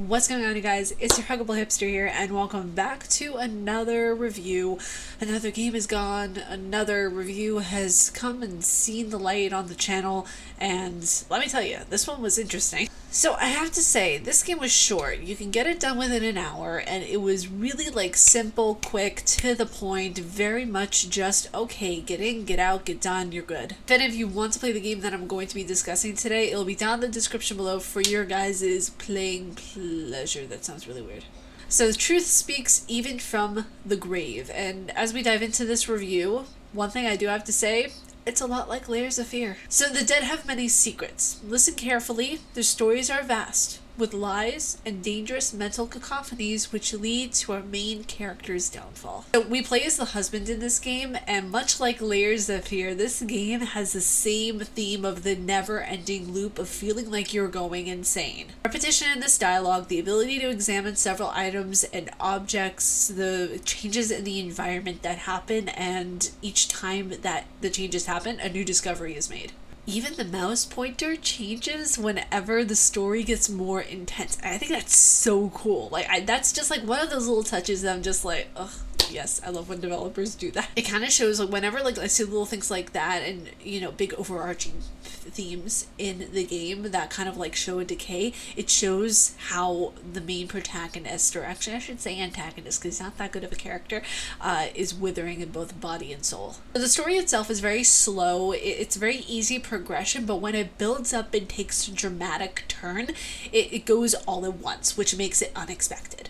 What's going on, you guys? It's your huggable hipster here, and welcome back to another review. Another game is gone, another review has come and seen the light on the channel, and let me tell you, this one was interesting. So I have to say, this game was short. You can get it done within an hour, and it was really like simple, quick, to the point, very much just, okay, get in, get out, get done, you're good. If any of you want to play the game that I'm going to be discussing today, it'll be down in the description below for your guys' playing pleasure. That sounds really weird. So the truth speaks even from the grave, and as we dive into this review, one thing I do have to say, it's a lot like Layers of Fear. So the dead have many secrets. Listen carefully, their stories are vast, with lies and dangerous mental cacophonies which lead to our main character's downfall. So we play as the husband in this game, and much like Layers of Fear, this game has the same theme of the never-ending loop of feeling like you're going insane. Repetition in this dialogue, the ability to examine several items and objects, the changes in the environment that happen, and each time that the changes happen, a new discovery is made. Even the mouse pointer changes whenever the story gets more intense. I think that's so cool. That's just like one of those little touches that I'm just like, ugh, yes, I love when developers do that. It kind of shows, like, whenever I see little things like that and, you know, big overarching themes in the game that kind of like show a decay, it shows how the main protagonist, or actually I should say antagonist because he's not that good of a character, is withering in both body and soul. The story itself is very slow. It's very easy progression, but when it builds up and takes a dramatic turn, it goes all at once, which makes it unexpected.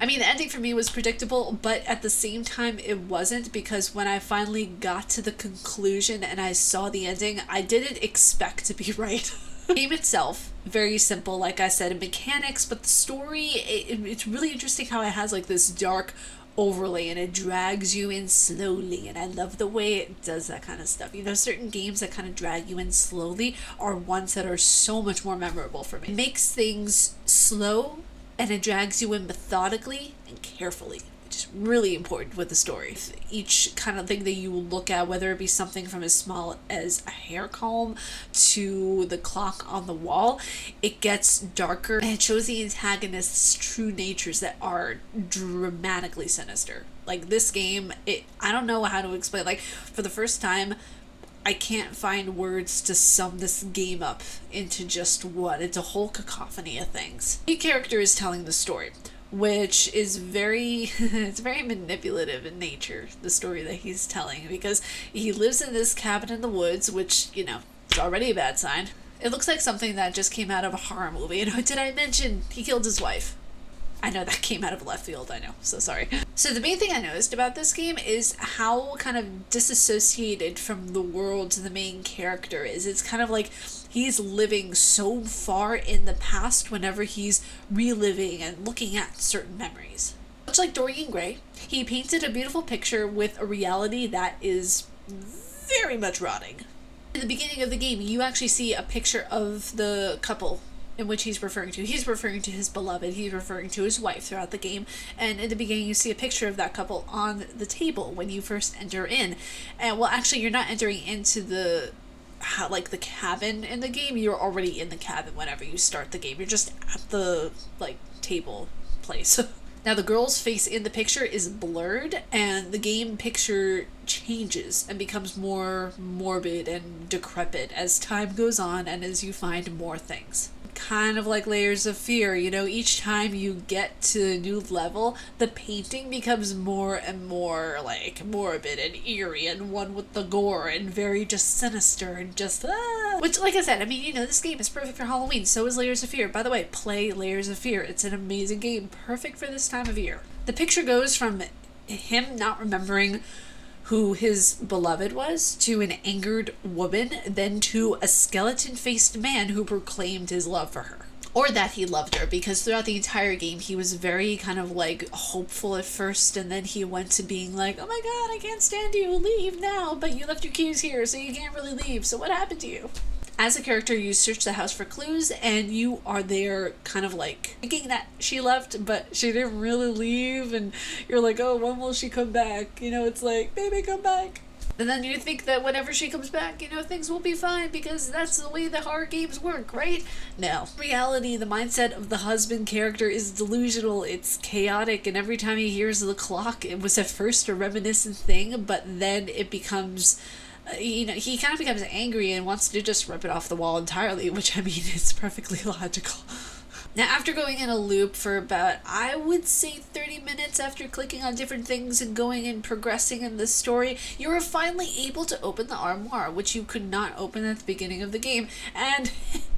I mean, the ending for me was predictable, but at the same time it wasn't, because when I finally got to the conclusion and I saw the ending, I didn't expect to be right. The game itself, very simple, like I said, in mechanics, but the story, it's really interesting how it has like this dark overlay and it drags you in slowly, and I love the way it does that kind of stuff. You know, certain games that kind of drag you in slowly are ones that are so much more memorable for me. It makes things slow, and it drags you in methodically and carefully, which is really important with the story. Each kind of thing that you look at, whether it be something from as small as a hair comb to the clock on the wall, it gets darker, and it shows the antagonist's true natures that are dramatically sinister. Like this game, I don't know how to explain. Like, for the first time, I can't find words to sum this game up into just what. It's a whole cacophony of things. The character is telling the story, which is it's very manipulative in nature, the story that he's telling, because he lives in this cabin in the woods, which, you know, is already a bad sign. It looks like something that just came out of a horror movie. And did I mention he killed his wife? I know that came out of left field, I know, so sorry. So the main thing I noticed about this game is how kind of disassociated from the world the main character is. It's kind of like he's living so far in the past whenever he's reliving and looking at certain memories. Much like Dorian Gray, he painted a beautiful picture with a reality that is very much rotting. In the beginning of the game, you actually see a picture of the couple in which he's referring to. He's referring to his beloved, he's referring to his wife throughout the game, and in the beginning you see a picture of that couple on the table when you first enter in. And well, actually you're not entering into the cabin in the game, you're already in the cabin whenever you start the game. You're just at the table place. Now the girl's face in the picture is blurred, and the game picture changes and becomes more morbid and decrepit as time goes on and as you find more things. Kind of like Layers of Fear, you know, each time you get to a new level, the painting becomes more and more like morbid and eerie, and one with the gore and very just sinister and just which, like I said, I mean, you know, this game is perfect for Halloween. So is Layers of Fear. By the way, play Layers of Fear. It's an amazing game, perfect for this time of year. The picture goes from him not remembering who his beloved was, to an angered woman, then to a skeleton-faced man who proclaimed his love for her. Or that he loved her, because throughout the entire game he was very kind of like hopeful at first, and then he went to being like, oh my god, I can't stand you, leave now, but you left your keys here so you can't really leave, so what happened to you? As a character, you search the house for clues, and you are there kind of like thinking that she left, but she didn't really leave, and you're like, oh, when will she come back? You know, it's like, baby, come back. And then you think that whenever she comes back, you know, things will be fine because that's the way the horror games work, right? No. In reality, the mindset of the husband character is delusional, it's chaotic, and every time he hears the clock, it was at first a reminiscent thing, but then it becomes, you know, he kind of becomes angry and wants to just rip it off the wall entirely, which, I mean, is perfectly logical. Now, after going in a loop for about, I would say 30 minutes after clicking on different things and going and progressing in the story, you are finally able to open the armoire, which you could not open at the beginning of the game. And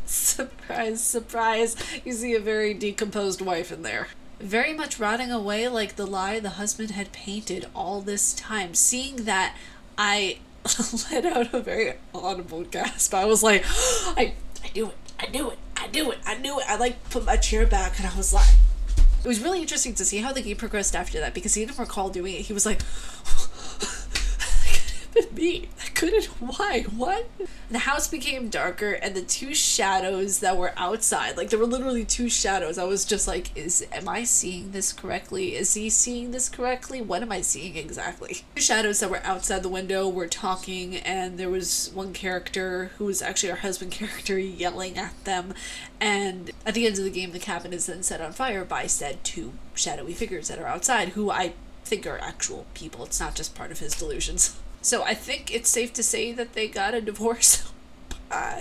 surprise, surprise, you see a very decomposed wife in there. Very much rotting away like the lie the husband had painted all this time. Seeing that, I let out a very audible gasp. I was like, I knew it, I knew it. I knew it. I like put my chair back and I was like, it was really interesting to see how the game progressed after that because he didn't recall doing it. He was like, that could have been me. That couldn't. Why? What? The house became darker and the two shadows that were outside, like there were literally two shadows. I was just like, am I seeing this correctly? Is he seeing this correctly? What am I seeing exactly? Two shadows that were outside the window were talking, and there was one character who was actually our husband character yelling at them. And at the end of the game, the cabin is then set on fire by said two shadowy figures that are outside, who I think are actual people. It's not just part of his delusions. So I think it's safe to say that they got a divorce.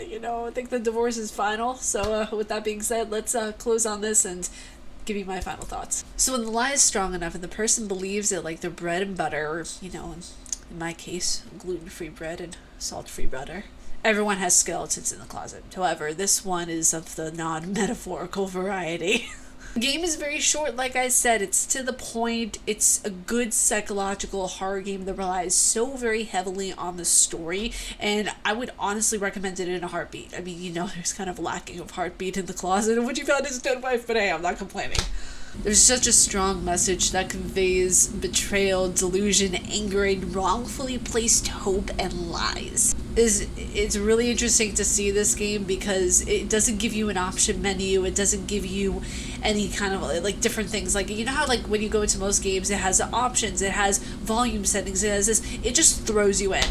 You know, I think the divorce is final. So with that being said, let's close on this and give you my final thoughts. So when the lie is strong enough and the person believes it, like their bread and butter, or, you know, in my case, gluten-free bread and salt-free butter, everyone has skeletons in the closet. However, this one is of the non-metaphorical variety. The game is very short, like I said, it's to the point, it's a good psychological horror game that relies so very heavily on the story, and I would honestly recommend it in a heartbeat. I mean, you know, there's kind of lacking of heartbeat in the closet, and what you found is dead wife, but hey, I'm not complaining. There's such a strong message that conveys betrayal, delusion, anger, and wrongfully placed hope and lies. It's really interesting to see this game because it doesn't give you an option menu, it doesn't give you any kind of like different things. Like, you know how like when you go into most games, it has options, it has volume settings, it has this, it just throws you in.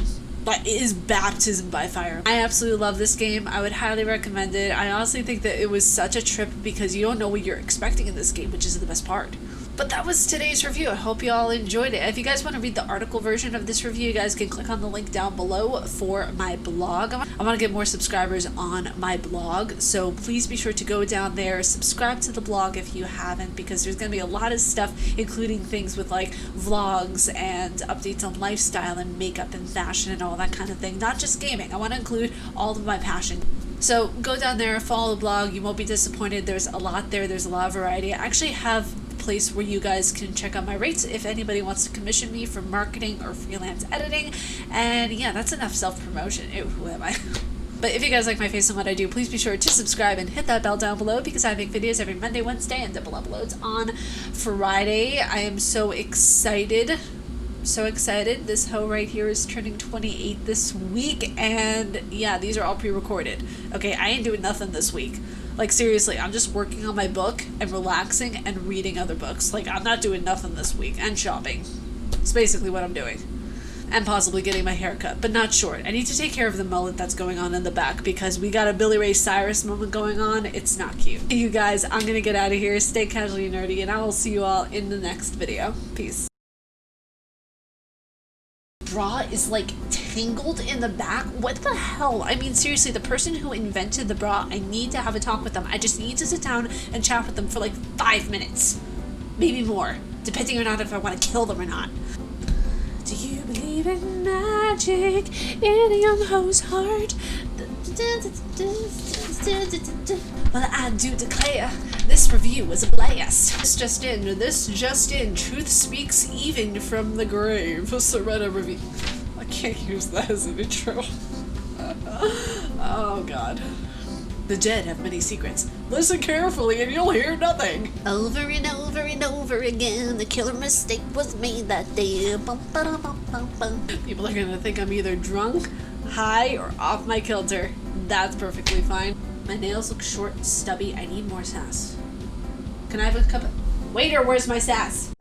But it is baptism by fire. I absolutely love this game. I would highly recommend it. I honestly think that it was such a trip because you don't know what you're expecting in this game, which is the best part. But that was today's review. I hope you all enjoyed it. If you guys want to read the article version of this review, you guys can click on the link down below for my blog. I want to get more subscribers on my blog, so please be sure to go down there, subscribe to the blog if you haven't, because there's going to be a lot of stuff, including things with like vlogs and updates on lifestyle and makeup and fashion and all that kind of thing. Not just gaming. I want to include all of my passion. So go down there, follow the blog. You won't be disappointed. There's a lot there. There's a lot of variety. I actually have place where you guys can check out my rates if anybody wants to commission me for marketing or freelance editing. And yeah, that's enough self-promotion. Ew, who am I? But if you guys like my face and what I do, please be sure to subscribe and hit that bell down below because I make videos every Monday, Wednesday, and double uploads on Friday. I am so excited. So excited. This hoe right here is turning 28 this week, and yeah, these are all pre-recorded. Okay, I ain't doing nothing this week. Like, seriously, I'm just working on my book and relaxing and reading other books. Like, I'm not doing nothing this week. And shopping. It's basically what I'm doing. And possibly getting my hair cut, but not short. I need to take care of the mullet that's going on in the back because we got a Billy Ray Cyrus moment going on. It's not cute. You guys, I'm gonna get out of here. Stay casually nerdy, and I will see you all in the next video. Peace. Bra is like tangled in the back. What the hell? I mean, seriously, the person who invented the bra, I need to have a talk with them. I just need to sit down and chat with them for like 5 minutes, maybe more, depending on if I want to kill them or not. Do you believe in magic in a young hoe's heart? Well, I do declare this review was a blast. This just in, truth speaks even from the grave. Serena review. I can't use that as an intro. Oh god. The dead have many secrets. Listen carefully and you'll hear nothing. Over and over and over again, the killer mistake was made that day. Bum, ba-dum, bum, bum, bum. People are gonna think I'm either drunk, high, or off my kilter. That's perfectly fine. My nails look short and stubby. I need more sass. Can I have a cup of... Waiter, where's my sass?